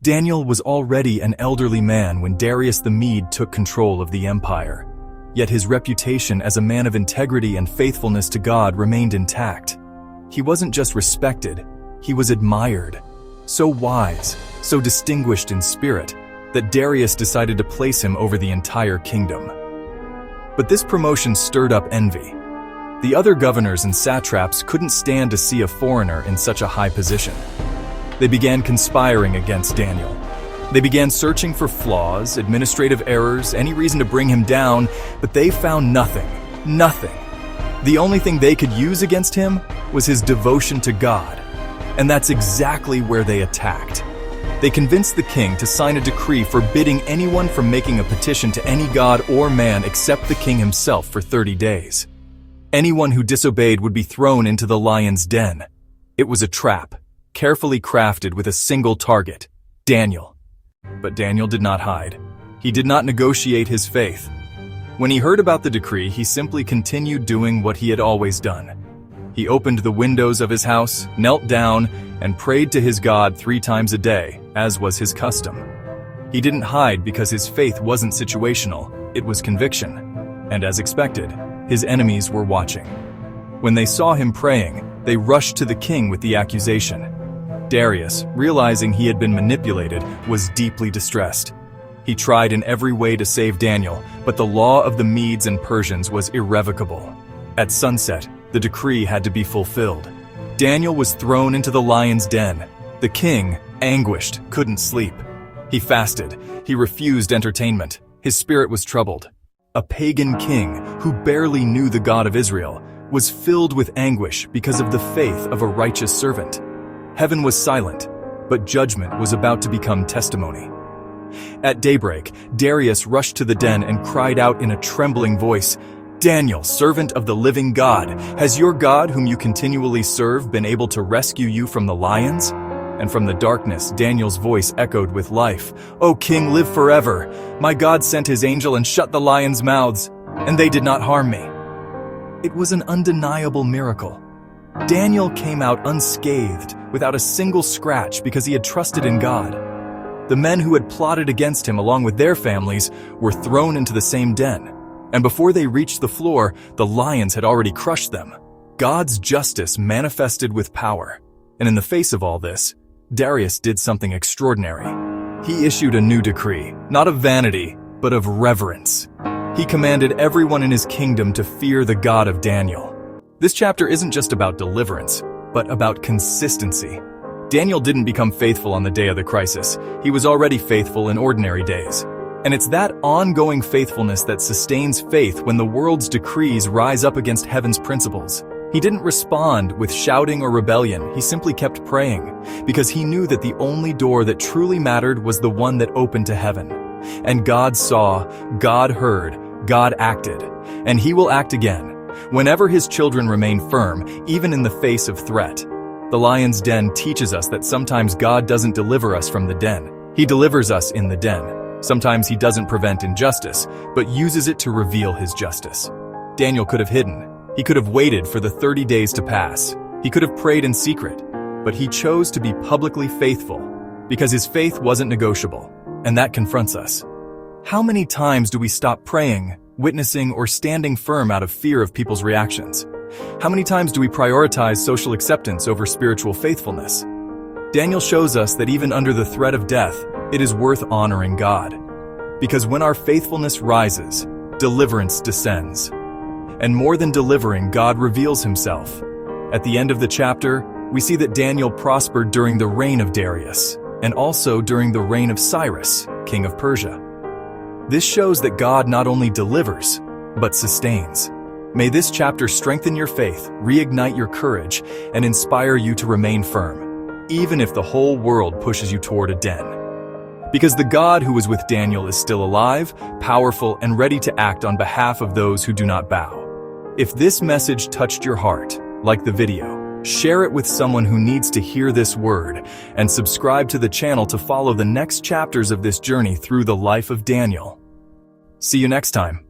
Daniel was already an elderly man when Darius the Mede took control of the empire. Yet his reputation as a man of integrity and faithfulness to God remained intact. He wasn't just respected, he was admired. So wise, so distinguished in spirit, that Darius decided to place him over the entire kingdom. But this promotion stirred up envy. The other governors and satraps couldn't stand to see a foreigner in such a high position. They began conspiring against Daniel. They began searching for flaws, administrative errors, any reason to bring him down, but they found nothing. The only thing they could use against him was his devotion to God. And that's exactly where they attacked. They convinced the king to sign a decree forbidding anyone from making a petition to any god or man except the king himself for 30 days. Anyone who disobeyed would be thrown into the lion's den. It was a trap, carefully crafted with a single target, Daniel. But Daniel did not hide. He did not negotiate his faith. When he heard about the decree, he simply continued doing what he had always done. He opened the windows of his house, knelt down, and prayed to his God 3 times a day, as was his custom. He didn't hide because his faith wasn't situational, it was conviction. And as expected, his enemies were watching. When they saw him praying, they rushed to the king with the accusation. Darius, realizing he had been manipulated, was deeply distressed. He tried in every way to save Daniel, but the law of the Medes and Persians was irrevocable. At sunset, the decree had to be fulfilled. Daniel was thrown into the lion's den. The king, anguished, couldn't sleep. He fasted. He refused entertainment. His spirit was troubled. A pagan king, who barely knew the God of Israel, was filled with anguish because of the faith of a righteous servant. Heaven was silent, but judgment was about to become testimony. At daybreak, Darius rushed to the den and cried out in a trembling voice, "Daniel, servant of the living God, has your God, whom you continually serve, been able to rescue you from the lions?" And from the darkness, Daniel's voice echoed with life, "O king, live forever. My God sent his angel and shut the lions' mouths, and they did not harm me." It was an undeniable miracle. Daniel came out unscathed, without a single scratch, because he had trusted in God. The men who had plotted against him, along with their families, were thrown into the same den. And before they reached the floor, the lions had already crushed them. God's justice manifested with power. And in the face of all this, Darius did something extraordinary. He issued a new decree, not of vanity, but of reverence. He commanded everyone in his kingdom to fear the God of Daniel. This chapter isn't just about deliverance, but about consistency. Daniel didn't become faithful on the day of the crisis. He was already faithful in ordinary days. And it's that ongoing faithfulness that sustains faith when the world's decrees rise up against heaven's principles. He didn't respond with shouting or rebellion. He simply kept praying, because he knew that the only door that truly mattered was the one that opened to heaven. And God saw, God heard, God acted, and he will act again, whenever his children remain firm, even in the face of threat. The lion's den teaches us that sometimes God doesn't deliver us from the den. He delivers us in the den. Sometimes he doesn't prevent injustice, but uses it to reveal his justice. Daniel could have hidden. He could have waited for the 30 days to pass. He could have prayed in secret, but he chose to be publicly faithful because his faith wasn't negotiable, and that confronts us. How many times do we stop praying, witnessing, or standing firm out of fear of people's reactions? How many times do we prioritize social acceptance over spiritual faithfulness? Daniel shows us that even under the threat of death, it is worth honoring God. Because when our faithfulness rises, deliverance descends. And more than delivering, God reveals himself. At the end of the chapter, we see that Daniel prospered during the reign of Darius, and also during the reign of Cyrus, king of Persia. This shows that God not only delivers, but sustains. May this chapter strengthen your faith, reignite your courage, and inspire you to remain firm, even if the whole world pushes you toward a den. Because the God who was with Daniel is still alive, powerful, and ready to act on behalf of those who do not bow. If this message touched your heart, like the video, share it with someone who needs to hear this word, and subscribe to the channel to follow the next chapters of this journey through the life of Daniel. See you next time.